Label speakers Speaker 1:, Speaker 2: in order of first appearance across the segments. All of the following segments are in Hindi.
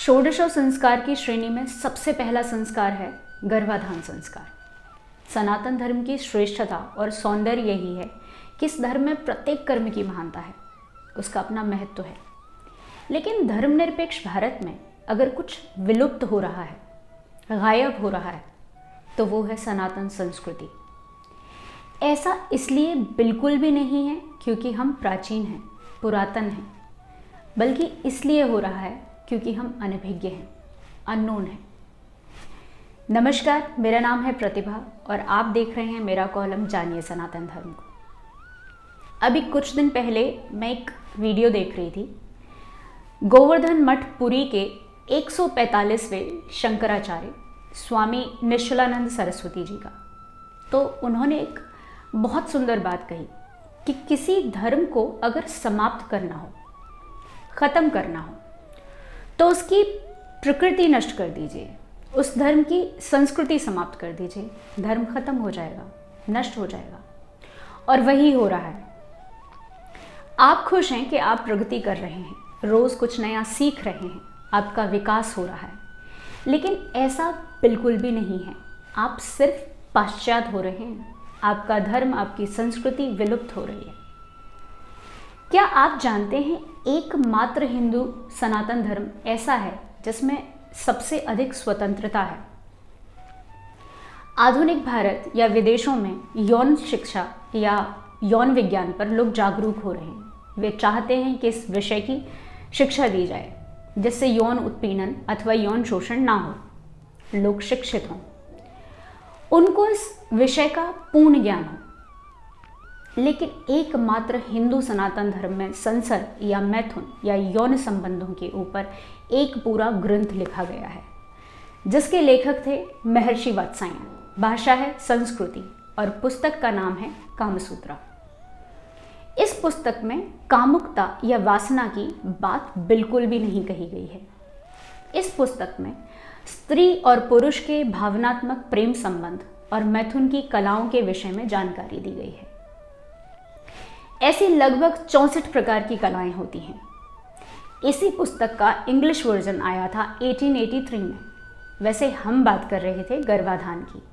Speaker 1: षोडशों संस्कार की श्रेणी में सबसे पहला संस्कार है गर्भाधान संस्कार। सनातन धर्म की श्रेष्ठता और सौंदर्य यही है कि इस धर्म में प्रत्येक कर्म की महानता है, उसका अपना महत्व है। लेकिन धर्मनिरपेक्ष भारत में अगर कुछ विलुप्त हो रहा है, गायब हो रहा है, तो वो है सनातन संस्कृति। ऐसा इसलिए बिल्कुल भी नहीं है क्योंकि हम प्राचीन हैं, पुरातन हैं, बल्कि इसलिए हो रहा है क्योंकि हम अनभिज्ञ हैं, अननोन हैं। नमस्कार, मेरा नाम है प्रतिभा और आप देख रहे हैं मेरा कॉलम जानिए सनातन धर्म को। अभी कुछ दिन पहले मैं एक वीडियो देख रही थी गोवर्धन मठ पुरी के 145वें शंकराचार्य स्वामी निश्चलानंद सरस्वती जी का। तो उन्होंने एक बहुत सुंदर बात कही कि किसी धर्म को अगर समाप्त करना हो, ख़त्म करना हो, तो उसकी प्रकृति नष्ट कर दीजिए, उस धर्म की संस्कृति समाप्त कर दीजिए, धर्म खत्म हो जाएगा, नष्ट हो जाएगा। और वही हो रहा है। आप खुश हैं कि आप प्रगति कर रहे हैं, रोज़ कुछ नया सीख रहे हैं, आपका विकास हो रहा है, लेकिन ऐसा बिल्कुल भी नहीं है। आप सिर्फ पाश्चात्य हो रहे हैं, आपका धर्म, आपकी संस्कृति विलुप्त हो रही है। क्या आप जानते हैं एकमात्र हिंदू सनातन धर्म ऐसा है जिसमें सबसे अधिक स्वतंत्रता है। आधुनिक भारत या विदेशों में यौन शिक्षा या यौन विज्ञान पर लोग जागरूक हो रहे हैं। वे चाहते हैं कि इस विषय की शिक्षा दी जाए जिससे यौन उत्पीड़न अथवा यौन शोषण ना हो, लोग शिक्षित हों, उनको इस विषय का पूर्ण ज्ञान हो। लेकिन एकमात्र हिंदू सनातन धर्म में संसर्ग या मैथुन या यौन संबंधों के ऊपर एक पूरा ग्रंथ लिखा गया है जिसके लेखक थे महर्षि वात्स्यायन। भाषा है संस्कृति और पुस्तक का नाम है कामसूत्र। इस पुस्तक में कामुकता या वासना की बात बिल्कुल भी नहीं कही गई है। इस पुस्तक में स्त्री और पुरुष के भावनात्मक प्रेम संबंध और मैथुन की कलाओं के विषय में जानकारी दी गई है। ऐसी लगभग 64 प्रकार की कलाएं होती हैं। इसी पुस्तक का इंग्लिश वर्जन आया था 1883 में। वैसे हम बात कर रहे थे गर्भाधान की।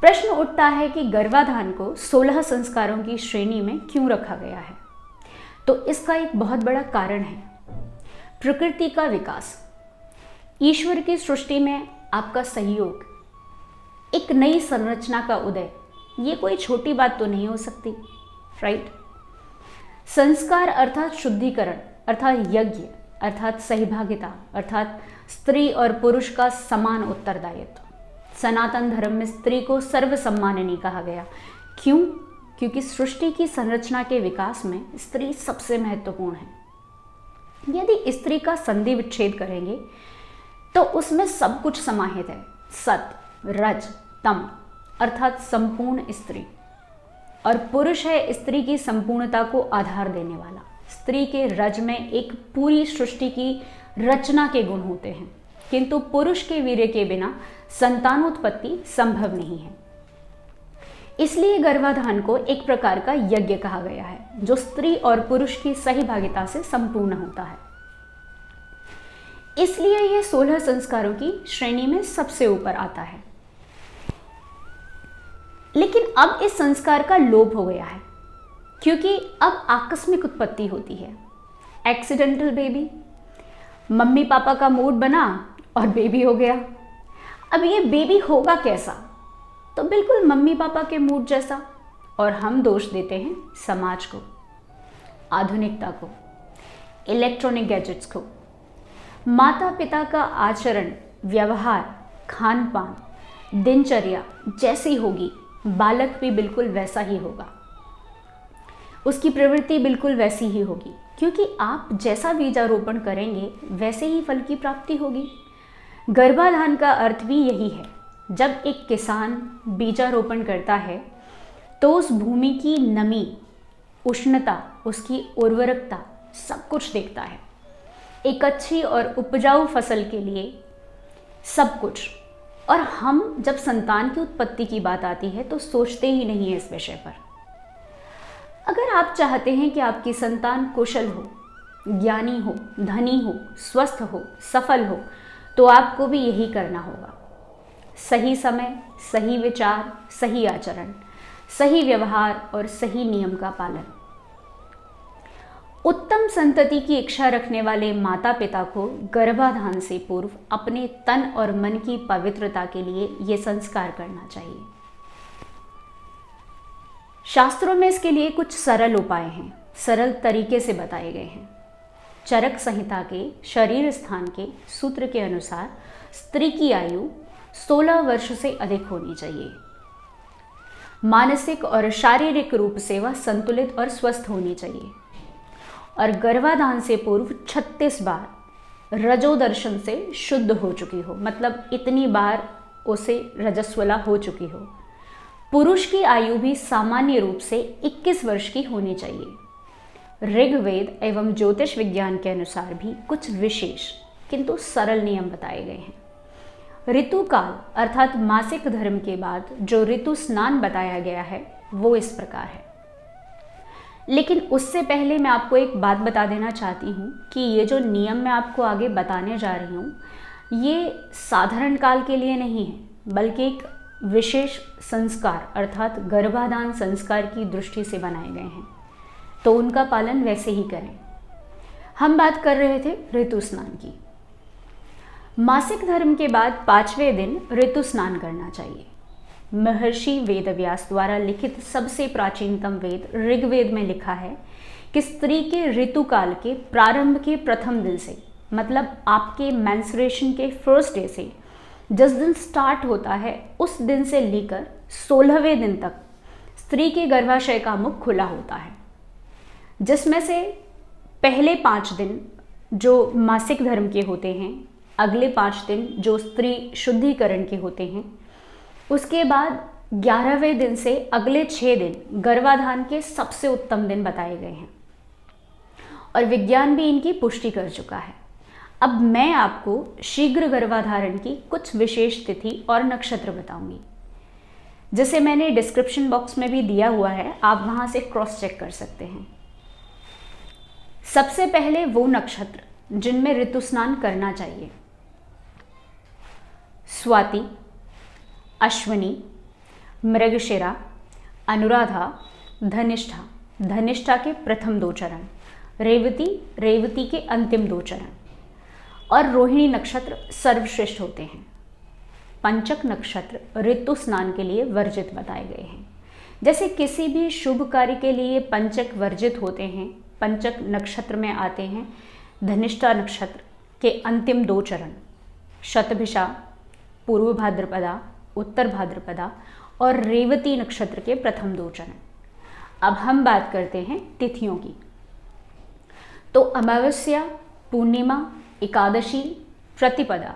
Speaker 1: प्रश्न उठता है कि गर्भाधान को 16 संस्कारों की श्रेणी में क्यों रखा गया है। तो इसका एक बहुत बड़ा कारण है प्रकृति का विकास, ईश्वर की सृष्टि में आपका सहयोग, एक नई संरचना का उदय। ये कोई छोटी बात तो नहीं हो सकती, राइट। संस्कार अर्थात शुद्धिकरण, अर्थात यज्ञ, अर्थात सहभागिता, अर्थात स्त्री और पुरुष का समान उत्तरदायित्व। सनातन धर्म में स्त्री को सर्वसम्मानिनी कहा गया। क्यों? क्योंकि सृष्टि की संरचना के विकास में स्त्री सबसे महत्वपूर्ण है। यदि स्त्री का संधि विच्छेद करेंगे तो उसमें सब कुछ समाहित है, सत, रज, तम, अर्थात संपूर्ण स्त्री। और पुरुष है स्त्री की संपूर्णता को आधार देने वाला। स्त्री के रज में एक पूरी सृष्टि की रचना के गुण होते हैं, किंतु पुरुष के वीर्य के बिना संतानोत्पत्ति संभव नहीं है। इसलिए गर्भाधान को एक प्रकार का यज्ञ कहा गया है जो स्त्री और पुरुष की सहभागिता से संपूर्ण होता है। इसलिए यह 16 संस्कारों की श्रेणी में सबसे ऊपर आता है। लेकिन अब इस संस्कार का लोप हो गया है क्योंकि अब आकस्मिक उत्पत्ति होती है। एक्सीडेंटल बेबी, मम्मी पापा का मूड बना और बेबी हो गया। अब ये बेबी होगा कैसा? तो बिल्कुल मम्मी पापा के मूड जैसा। और हम दोष देते हैं समाज को, आधुनिकता को, इलेक्ट्रॉनिक गैजेट्स को। माता पिता का आचरण, व्यवहार, खान पान, दिनचर्या जैसी होगी, बालक भी बिल्कुल वैसा ही होगा, उसकी प्रवृत्ति बिल्कुल वैसी ही होगी। क्योंकि आप जैसा बीजारोपण करेंगे वैसे ही फल की प्राप्ति होगी। गर्भाधान का अर्थ भी यही है। जब एक किसान बीजारोपण करता है तो उस भूमि की नमी, उष्णता, उसकी उर्वरकता सब कुछ देखता है। एक अच्छी और उपजाऊ फसल के लिए सब कुछ। और हम जब संतान की उत्पत्ति की बात आती है तो सोचते ही नहीं है इस विषय पर। अगर आप चाहते हैं कि आपकी संतान कुशल हो, ज्ञानी हो, धनी हो, स्वस्थ हो, सफल हो, तो आपको भी यही करना होगा। सही समय, सही विचार, सही आचरण, सही व्यवहार और सही नियम का पालन। उत्तम संतति की इच्छा रखने वाले माता पिता को गर्भाधान से पूर्व अपने तन और मन की पवित्रता के लिए ये संस्कार करना चाहिए। शास्त्रों में इसके लिए कुछ सरल उपाय हैं, सरल तरीके से बताए गए हैं। चरक संहिता के शरीर स्थान के सूत्र के अनुसार स्त्री की आयु 16 वर्ष से अधिक होनी चाहिए। मानसिक और शारीरिक रूप से वह संतुलित और स्वस्थ होनी चाहिए और गर्भाधान से पूर्व 36 बार रजोदर्शन से शुद्ध हो चुकी हो, मतलब इतनी बार उसे रजस्वला हो चुकी हो। पुरुष की आयु भी सामान्य रूप से 21 वर्ष की होनी चाहिए। ऋग्वेद एवं ज्योतिष विज्ञान के अनुसार भी कुछ विशेष किंतु सरल नियम बताए गए हैं। ऋतुकाल अर्थात मासिक धर्म के बाद जो ऋतु स्नान बताया गया है वो इस प्रकार है। लेकिन उससे पहले मैं आपको एक बात बता देना चाहती हूँ कि ये जो नियम मैं आपको आगे बताने जा रही हूँ ये साधारण काल के लिए नहीं है, बल्कि एक विशेष संस्कार अर्थात गर्भाधान संस्कार की दृष्टि से बनाए गए हैं, तो उनका पालन वैसे ही करें। हम बात कर रहे थे ऋतु स्नान की। मासिक धर्म के बाद 5वें दिन ऋतु स्नान करना चाहिए। महर्षि वेदव्यास द्वारा लिखित सबसे प्राचीनतम वेद ऋग्वेद में लिखा है कि स्त्री के ऋतुकाल के प्रारंभ के प्रथम दिन से, मतलब आपके मेंस्ट्रुएशन के फर्स्ट डे से जिस दिन स्टार्ट होता है उस दिन से लेकर 16वें दिन तक स्त्री के गर्भाशय का मुख खुला होता है, जिसमें से पहले 5 दिन जो मासिक धर्म के होते हैं, अगले 5 दिन जो स्त्री शुद्धिकरण के होते हैं, उसके बाद 11वें दिन से अगले 6 दिन गर्भाधान के सबसे उत्तम दिन बताए गए हैं और विज्ञान भी इनकी पुष्टि कर चुका है। अब मैं आपको शीघ्र गर्भाधारण की कुछ विशेष तिथि और नक्षत्र बताऊंगी, जिसे मैंने डिस्क्रिप्शन बॉक्स में भी दिया हुआ है, आप वहां से क्रॉस चेक कर सकते हैं। सबसे पहले वो नक्षत्र जिनमें ऋतु स्नान करना चाहिए: स्वाति, अश्विनी, मृगशिरा, अनुराधा, धनिष्ठा, धनिष्ठा के प्रथम 2 चरण, रेवती, रेवती के अंतिम 2 चरण और रोहिणी नक्षत्र सर्वश्रेष्ठ होते हैं। पंचक नक्षत्र ऋतु स्नान के लिए वर्जित बताए गए हैं। जैसे किसी भी शुभ कार्य के लिए पंचक वर्जित होते हैं, पंचक नक्षत्र में आते हैं धनिष्ठा नक्षत्र के अंतिम 2 चरण, शतभिषा, पूर्व भाद्रपदा, उत्तर भाद्रपदा और रेवती नक्षत्र के प्रथम 2 चरण। अब हम बात करते हैं तिथियों की। तो अमावस्या, पूर्णिमा, एकादशी, प्रतिपदा,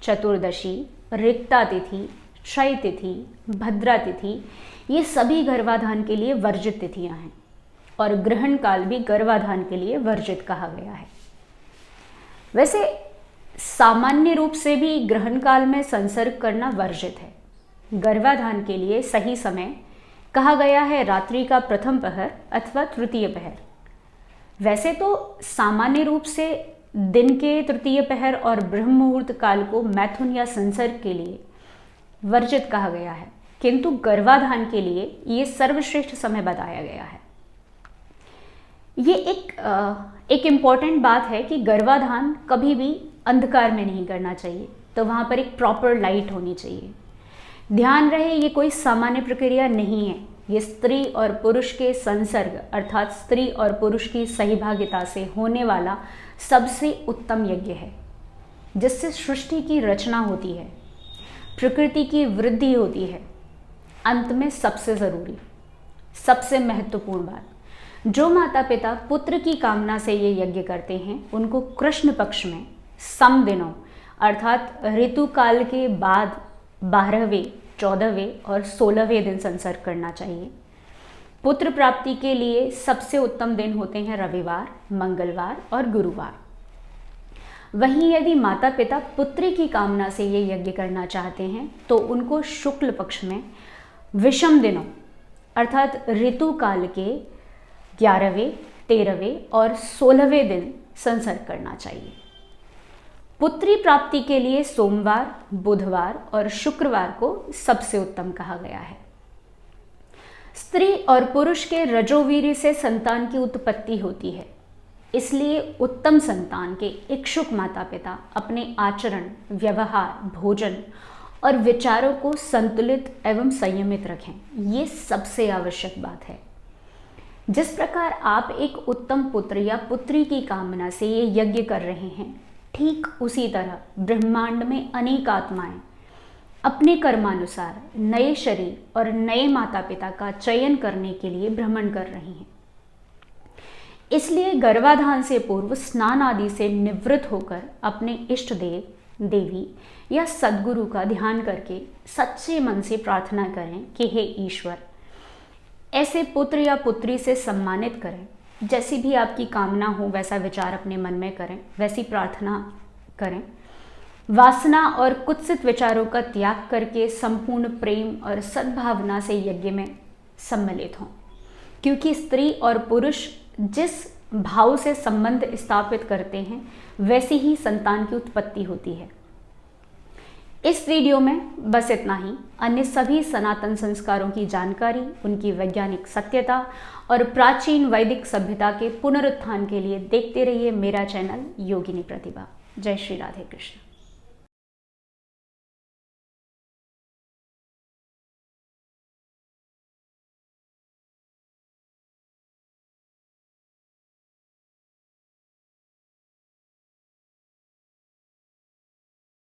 Speaker 1: चतुर्दशी, रिक्ता तिथि, क्षय तिथि, भद्रा तिथि, ये सभी गर्भाधान के लिए वर्जित तिथियां हैं और ग्रहण काल भी गर्भाधान के लिए वर्जित कहा गया है। वैसे सामान्य रूप से भी ग्रहण काल में संसर्ग करना वर्जित है। गर्भाधान के लिए सही समय कहा गया है रात्रि का प्रथम पहर अथवा तृतीय पहर। वैसे तो सामान्य रूप से दिन के तृतीय पहर और ब्रह्म मुहूर्त काल को मैथुन या संसर्ग के लिए वर्जित कहा गया है, किंतु गर्भाधान के लिए ये सर्वश्रेष्ठ समय बताया गया है। ये एक इम्पॉर्टेंट बात है कि गर्भाधान कभी भी अंधकार में नहीं करना चाहिए, तो वहाँ पर एक प्रॉपर लाइट होनी चाहिए। ध्यान रहे ये कोई सामान्य प्रक्रिया नहीं है, ये स्त्री और पुरुष के संसर्ग अर्थात स्त्री और पुरुष की सहभागिता से होने वाला सबसे उत्तम यज्ञ है, जिससे सृष्टि की रचना होती है, प्रकृति की वृद्धि होती है। अंत में सबसे ज़रूरी, सबसे महत्वपूर्ण बात, जो माता पिता पुत्र की कामना से ये यज्ञ करते हैं उनको कृष्ण पक्ष में सम दिनों अर्थात ऋतु काल के बाद 12वें, 14वें और 16वें दिन संसर्ग करना चाहिए। पुत्र प्राप्ति के लिए सबसे उत्तम दिन होते हैं रविवार, मंगलवार और गुरुवार। वहीं यदि माता पिता पुत्री की कामना से ये यज्ञ करना चाहते हैं तो उनको शुक्ल पक्ष में विषम दिनों अर्थात ऋतु काल के 11वें, 13वें और 16वें दिन संसर्ग करना चाहिए। पुत्री प्राप्ति के लिए सोमवार, बुधवार और शुक्रवार को सबसे उत्तम कहा गया है। स्त्री और पुरुष के रजोवीर्य से संतान की उत्पत्ति होती है, इसलिए उत्तम संतान के इच्छुक माता पिता अपने आचरण, व्यवहार, भोजन और विचारों को संतुलित एवं संयमित रखें। ये सबसे आवश्यक बात है। जिस प्रकार आप एक उत्तम पुत्र या पुत्री की कामना से ये यज्ञ कर रहे हैं, ठीक उसी तरह ब्रह्मांड में अनेक आत्माएं अपने कर्मानुसार नए शरीर और नए माता पिता का चयन करने के लिए भ्रमण कर रही हैं। इसलिए गर्भाधान से पूर्व स्नान आदि से निवृत्त होकर अपने इष्ट देव, देवी या सद्गुरु का ध्यान करके सच्चे मन से प्रार्थना करें कि हे ईश्वर, ऐसे पुत्र या पुत्री से सम्मानित करें। जैसी भी आपकी कामना हो वैसा विचार अपने मन में करें, वैसी प्रार्थना करें। वासना और कुत्सित विचारों का त्याग करके संपूर्ण प्रेम और सद्भावना से यज्ञ में सम्मिलित हों, क्योंकि स्त्री और पुरुष जिस भाव से संबंध स्थापित करते हैं वैसी ही संतान की उत्पत्ति होती है। इस वीडियो में बस इतना ही। अन्य सभी सनातन संस्कारों की जानकारी, उनकी वैज्ञानिक सत्यता और प्राचीन वैदिक सभ्यता के पुनरुत्थान के लिए देखते रहिए मेरा चैनल योगिनी प्रतिभा। जय श्री राधे कृष्ण।